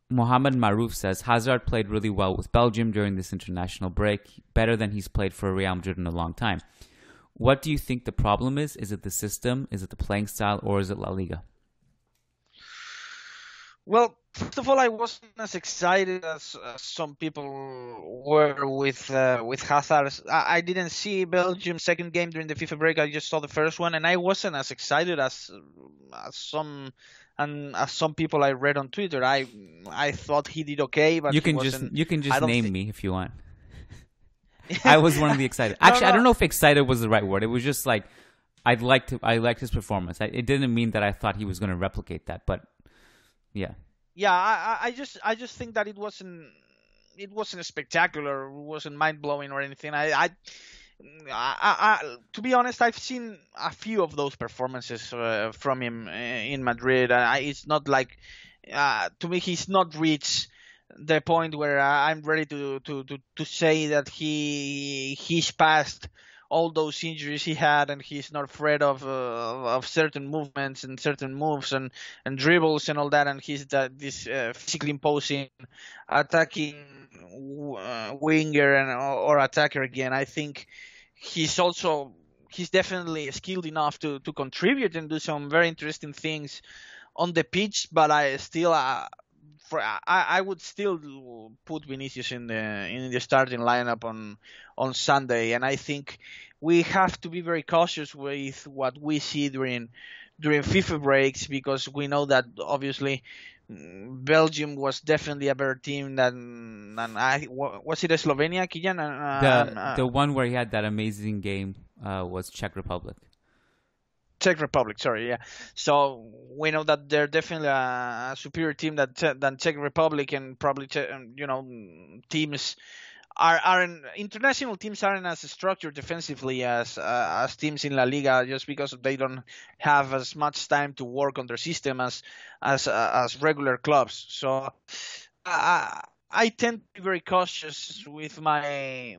Mohamed Marouf says Hazard played really well with Belgium during this international break, better than he's played for Real Madrid in a long time. What do you think the problem is? Is it the system? Is it the playing style? Or is it La Liga? Well, first of all, I wasn't as excited as some people were with Hazard. I didn't see Belgium's second game during the FIFA break. I just saw the first one, and I wasn't as excited as some people I read on Twitter. I thought he did okay, but You he can wasn't. just I don't name think. me if you want. I was one of the excited. No, Actually, I no. don't know if excited was the right word. It was just like I liked his performance. It didn't mean that I thought he was going to replicate that, but yeah. Yeah, I just think that it wasn't spectacular, it wasn't mind blowing or anything. To be honest, I've seen a few of those performances from him in Madrid. It's not like to me he's not reached the point where I'm ready to say that he's past all those injuries he had, and he's not afraid of certain movements and certain moves and dribbles and all that, and he's this physically imposing attacking winger or attacker again. I think he's definitely skilled enough to contribute and do some very interesting things on the pitch, but I would still put Vinicius in the starting lineup on Sunday, and I think we have to be very cautious with what we see during FIFA breaks, because we know that obviously Belgium was definitely a better team than was it Slovenia, Kijan? The one where he had that amazing game was Czech Republic. Czech Republic, sorry, yeah. So we know that they're definitely a superior team than Czech Republic, and probably teams international teams aren't as structured defensively as teams in La Liga, just because they don't have as much time to work on their system as regular clubs. So I tend to be very cautious with my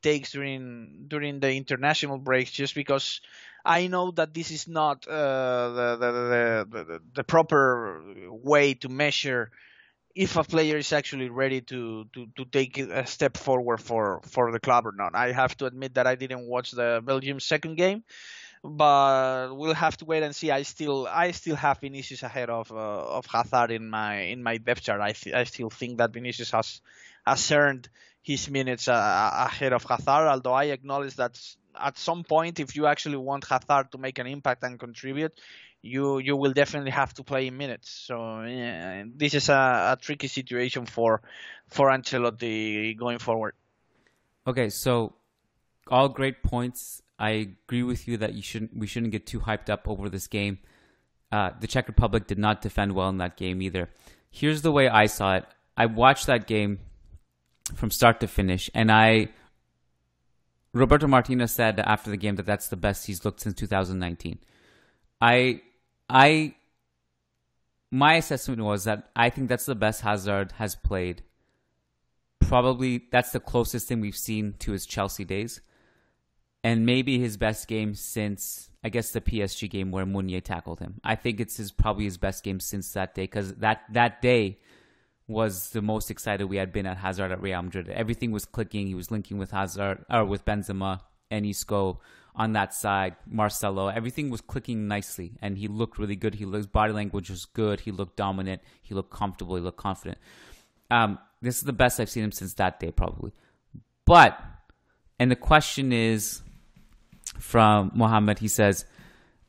takes during the international breaks, just because I know that this is not the proper way to measure if a player is actually ready to take a step forward for the club or not. I have to admit that I didn't watch the Belgium second game, but we'll have to wait and see. I still have Vinicius ahead of Hazard in my depth chart. I still think that Vinicius has earned his minutes ahead of Hazard, although I acknowledge that at some point, if you actually want Hazard to make an impact and contribute, you will definitely have to play in minutes. So yeah, this is a tricky situation for Ancelotti going forward. Okay, so all great points. I agree with you that we shouldn't get too hyped up over this game. The Czech Republic did not defend well in that game either. Here's the way I saw it. I watched that game from start to finish, and Roberto Martinez said after the game that that's the best he's looked since 2019. My assessment was that I think that's the best Hazard has played. Probably that's the closest thing we've seen to his Chelsea days. And maybe his best game since, I guess, the PSG game where Meunier tackled him. I think it's probably his best game since that day, because that day was the most excited we had been at Hazard at Real Madrid. Everything was clicking. He was linking with Hazard, or with Benzema and Isco on that side, Marcelo. Everything was clicking nicely, and he looked really good. His body language was good. He looked dominant. He looked comfortable. He looked confident. This is the best I've seen him since that day, probably. But, and the question is from Mohammed. He says,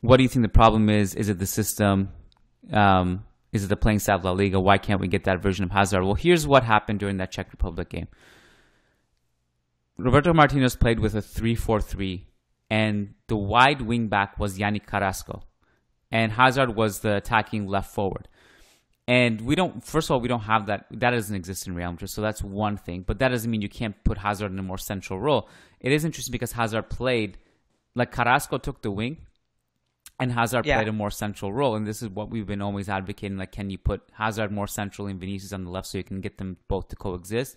what do you think the problem is? Is it the system? Is it the playing style of La Liga? Why can't we get that version of Hazard? Well, here's what happened during that Czech Republic game. Roberto Martinez played with a 3-4-3, and the wide wing back was Yannick Carrasco, and Hazard was the attacking left forward. And we don't have that. That doesn't exist in Real Madrid, so that's one thing. But that doesn't mean you can't put Hazard in a more central role. It is interesting because Hazard played, like Carrasco took the wing, and Hazard played a more central role. And this is what we've been always advocating, like, can you put Hazard more central and Vinicius on the left so you can get them both to coexist?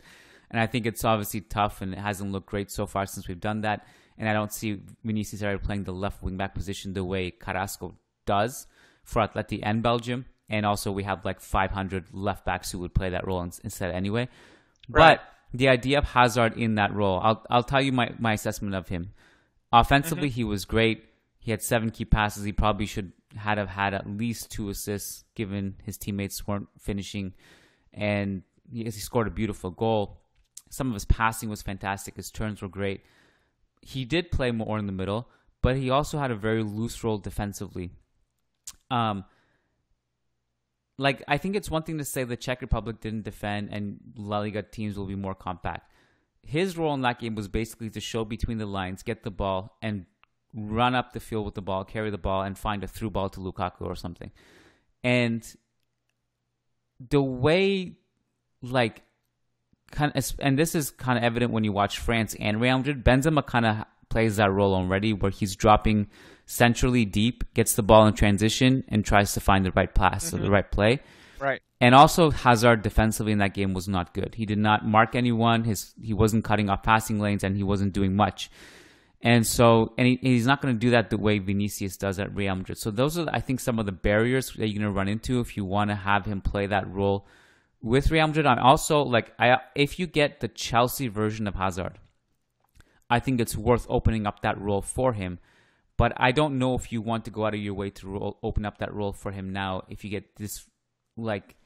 And I think it's obviously tough, and it hasn't looked great so far since we've done that. And I don't see Vinicius ever playing the left wing-back position the way Carrasco does for Atleti and Belgium. and also we have like 500 left backs who would play that role instead anyway. Right. But the idea of Hazard in that role, I'll tell you my assessment of him. Offensively, he was great. He had 7 key passes. He probably should have had at least 2 assists, given his teammates weren't finishing, and he scored a beautiful goal. Some of his passing was fantastic. His turns were great. He did play more in the middle, but he also had a very loose role defensively. Like, I think it's one thing to say the Czech Republic didn't defend and La Liga teams will be more compact. His role in that game was basically to show between the lines, get the ball, and run up the field with the ball, carry the ball, and find a through ball to Lukaku or something. And the way, like, and this is kind of evident when you watch France and Real Madrid, Benzema kind of plays that role already where he's dropping centrally deep, gets the ball in transition, and tries to find the right pass, or the right play. Right. And also Hazard defensively in that game was not good. He did not mark anyone. He wasn't cutting off passing lanes, and he wasn't doing much. And so, he's not going to do that the way Vinicius does at Real Madrid. So those are, I think, some of the barriers that you're going to run into if you want to have him play that role with Real Madrid. I'm also if you get the Chelsea version of Hazard, I think it's worth opening up that role for him. But I don't know if you want to go out of your way to open up that role for him now. If you get this, like,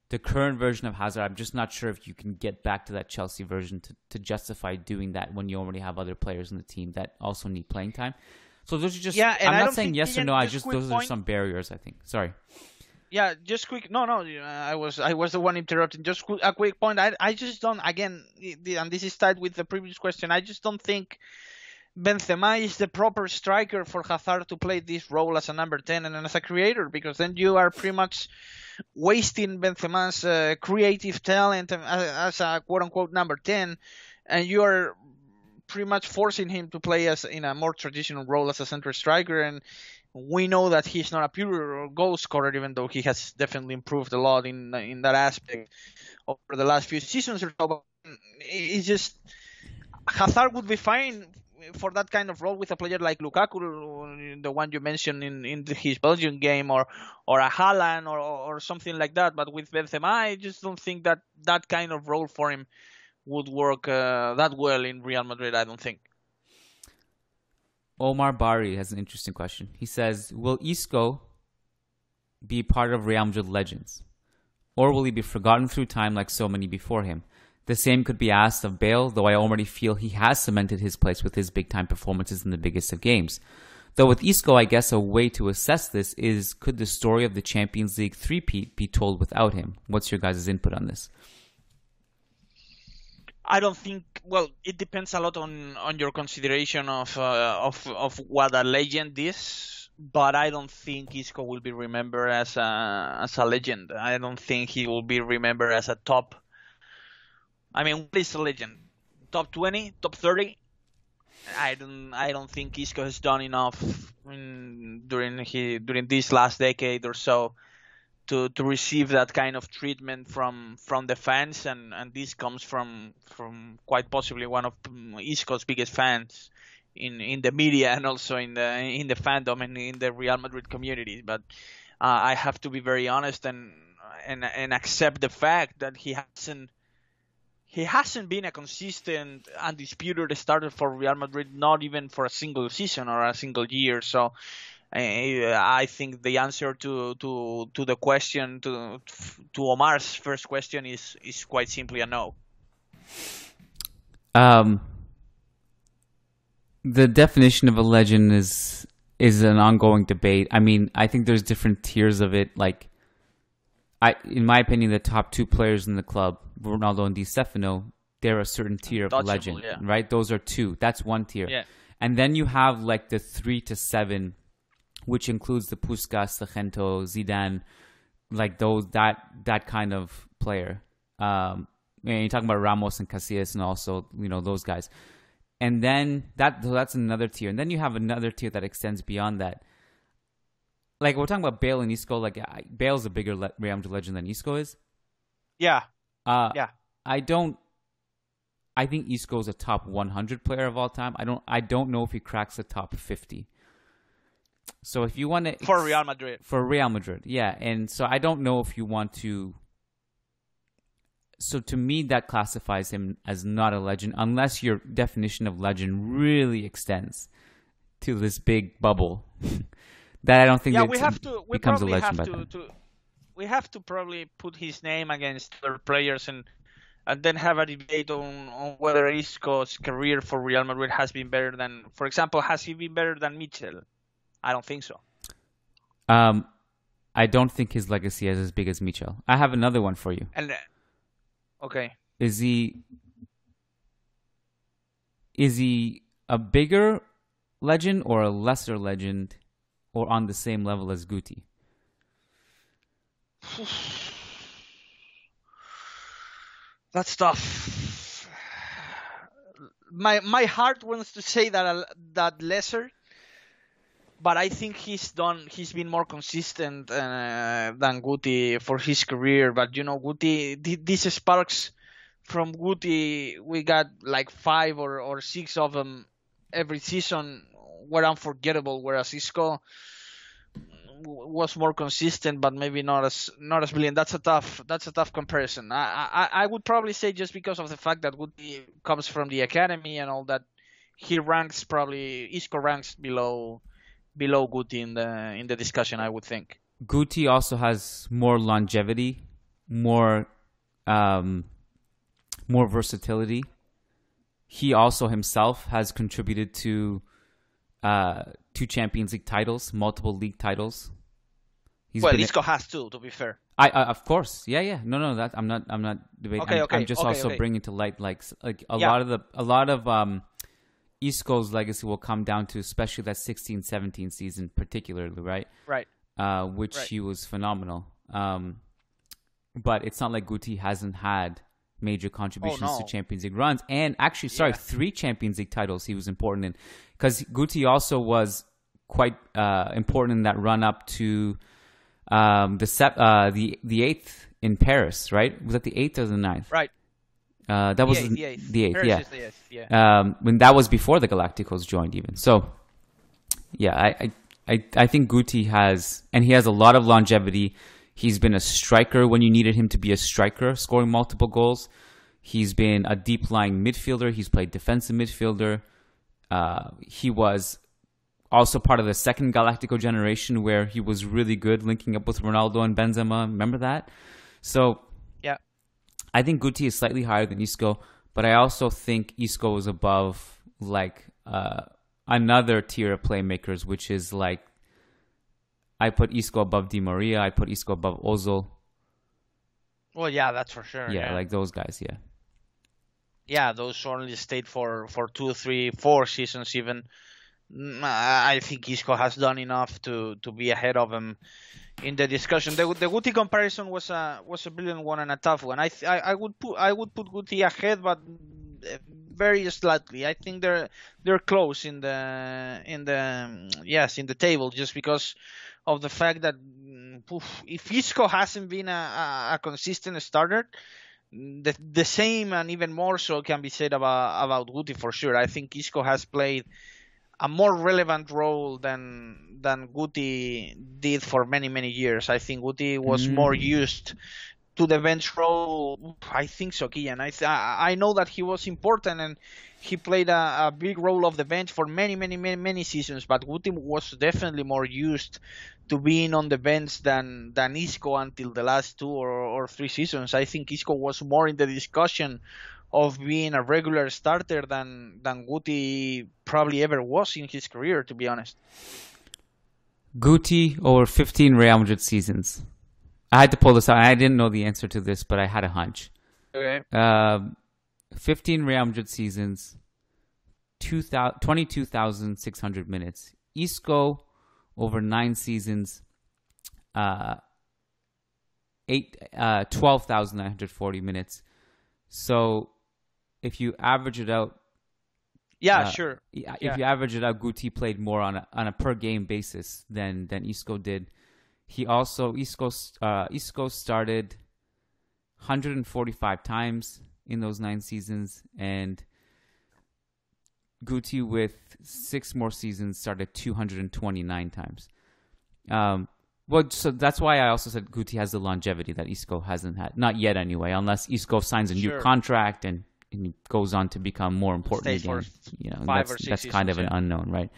the current version of Hazard, I'm just not sure if you can get back to that Chelsea version to justify doing that when you already have other players in the team that also need playing time. So those are just, I'm not saying yes or no. Those are some barriers, I think. Sorry. Yeah, just quick. No, I was the one interrupting. Just a quick point. I just don't. Again, and this is tied with the previous question. I just don't think Benzema is the proper striker for Hazard to play this role as a number 10 and as a creator, because then you are pretty much wasting Benzema's creative talent as a quote-unquote number 10, and you are pretty much forcing him to play as in a more traditional role as a center striker. And we know that he's not a pure goal scorer, even though he has definitely improved a lot in that aspect over the last few seasons or so. But it's just Hazard would be fine for that kind of role with a player like Lukaku, the one you mentioned in his Belgian game, or a Haaland or something like that. But with Benzema, I just don't think that kind of role for him would work that well in Real Madrid, I don't think. Omar Bari has an interesting question. He says, will Isco be part of Real Madrid legends? Or will he be forgotten through time like so many before him? The same could be asked of Bale, though I already feel he has cemented his place with his big-time performances in the biggest of games. Though with Isco, I guess a way to assess this is, could the story of the Champions League three-peat be told without him? What's your guys' input on this? I don't think. Well, it depends a lot on your consideration of what a legend is. But I don't think Isco will be remembered as a legend. I don't think he will be remembered as a top. I mean, what is a legend? Top 20, top 30? I don't think Isco has done enough during this last decade or so to receive that kind of treatment from the fans, and this comes from quite possibly one of Isco's biggest fans in the media and also in the fandom and in the Real Madrid community. But I have to be very honest and accept the fact that he hasn't been a consistent, undisputed starter for Real Madrid, not even for a single season or a single year. So I think the answer to the question, to Omar's first question, is quite simply a no. The definition of a legend is an ongoing debate. I mean, I think there's different tiers of it. Like, in my opinion, the top 2 players in the club, Ronaldo and Di Stefano, they're a certain tier of legend, yeah. Right? Those are 2. That's one tier. Yeah. And then you have like the 3 to 7, which includes the Puskas, the Gento, Zidane, like those that kind of player. And you're talking about Ramos and Casillas and also, those guys. And then that's another tier. And then you have another tier that extends beyond that. Like, we're talking about Bale and Isco. Like, Bale's a bigger Real Madrid legend than Isco is. Yeah. Yeah. I think Isco's a top 100 player of all time. I don't know if he cracks the top 50. So if you want to for Real Madrid. For Real Madrid, yeah. And so I don't know if you want to. So to me, that classifies him as not a legend, unless your definition of legend really extends to this big bubble. That I don't think. Yeah, we becomes a legend by then. We have to probably put his name against other players and then have a debate on whether Isco's career for Real Madrid has been better than, for example, has he been better than Mitchell? I don't think so. I don't think his legacy is as big as Mitchell. I have another one for you. And okay, is he a bigger legend or a lesser legend, or on the same level as Guti? that's tough. My heart wants to say that lesser, but I think he's been more consistent than Guti for his career. But Guti, these sparks from Guti, we got like 5 or 6 of them every season, were unforgettable. Whereas Isco was more consistent, but maybe not as brilliant. That's a tough comparison. I would probably say, just because of the fact that Guti comes from the academy and all that, Isco ranks below Guti in the discussion, I would think. Guti also has more longevity, more versatility. He also himself has contributed to 2 Champions League titles, multiple league titles. Isco has too, to be fair. I of course, yeah. No, that I'm not debating. Okay, I'm just also bringing to light like a lot of Isco's legacy will come down to especially that 16-17 season, particularly, right? Right. Which he was phenomenal. But it's not like Guti hasn't had major contributions to Champions League runs, and actually, 3 Champions League titles he was important in, because Guti also was quite important in that run up to the 8th in Paris, right? Was that the 8th or the 9th? Right. That was the 8th. The 8th, Paris yeah. Is the 8th, yeah. When that was before the Galacticos joined, even. So, yeah, I think Guti has a lot of longevity. He's been a striker when you needed him to be a striker, scoring multiple goals. He's been a deep-lying midfielder. He's played defensive midfielder. He was also part of the second Galactico generation, where he was really good linking up with Ronaldo and Benzema. Remember that? So yeah, I think Guti is slightly higher than Isco, but I also think Isco is above like another tier of playmakers, which is like, I put Isco above Di Maria. I put Isco above Ozil. Well, yeah, that's for sure. Yeah, like those guys, yeah. Yeah, those only stayed for 2, 3, 4 seasons even. I think Isco has done enough to be ahead of him in the discussion. The Guti comparison was a brilliant one and a tough one. I would put Guti ahead, but very slightly. I think they're close in the table, just because of the fact that if Isco hasn't been a consistent starter, the same and even more so can be said about Guti for sure. I think Isco has played a more relevant role than Guti did for many, many years. I think Guti was more used to the bench role. I think so, Kian. I know that he was important and he played a big role of the bench for many, many, many, many seasons, but Guti was definitely more used to being on the bench than Isco until the last 2 or 3 seasons. I think Isco was more in the discussion of being a regular starter than Guti probably ever was in his career, to be honest. Guti over 15 Real Madrid seasons. I had to pull this out. I didn't know the answer to this, but I had a hunch. Okay. 15 Real Madrid seasons, 22,600 minutes. Isco over 9 seasons, 12,940 minutes. So if you average it out, sure. If you average it out, Guti played more on a per game basis than Isco did. He also Isco started 145 times in those 9 seasons, and Guti with 6 more seasons started 229 times. So that's why I also said Guti has the longevity that Isco hasn't had. Not yet anyway, unless Isco signs a new contract and he goes on to become more important again. That's kind of an unknown, right?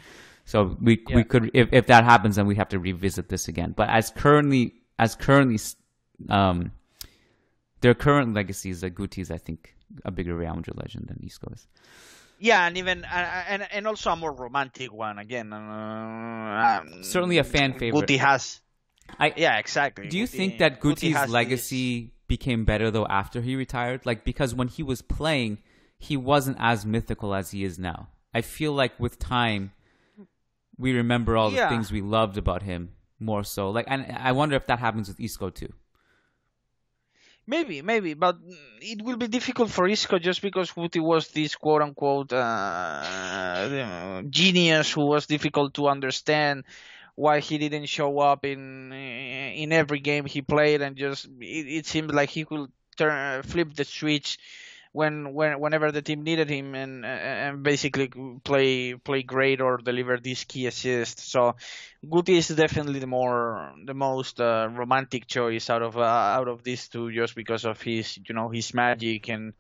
So we could, if that happens, then we have to revisit this again. But as currently their current legacy is that Guti is, I think, a bigger Real Madrid legend than Isco is. Yeah, and even and also a more romantic one again. Certainly a fan favorite. Guti has. Yeah, exactly. Do you think that Guti's legacy became better though after he retired? Like, because when he was playing, he wasn't as mythical as he is now. I feel like with time, we remember all the things we loved about him more so. Like, and I wonder if that happens with Isco too. Maybe, but it will be difficult for Isco just because Guti was this quote-unquote genius who was difficult to understand why he didn't show up in every game he played, and just it seemed like he could flip the switch whenever the team needed him and basically play great or deliver these key assists. So Guti is definitely the most romantic choice out of these two, just because of his magic and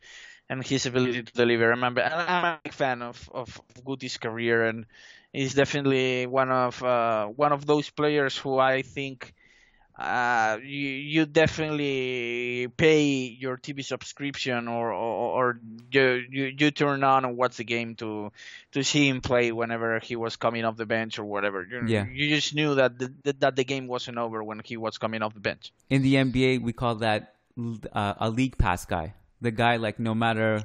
his ability to deliver. I'm a big fan of Guti's career, and he's definitely one of those players who I think you definitely pay your TV subscription or you turn on and watch the game to see him play whenever he was coming off the bench or whatever. You just knew that the game wasn't over when he was coming off the bench. In the NBA, we call that a league pass guy. The guy, like, no matter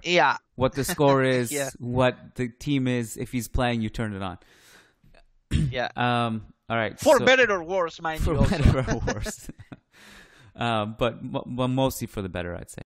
what the score is, what the team is, if he's playing, you turn it on. Yeah. All right. For better or worse, mind you. For better or worse. But mostly for the better, I'd say.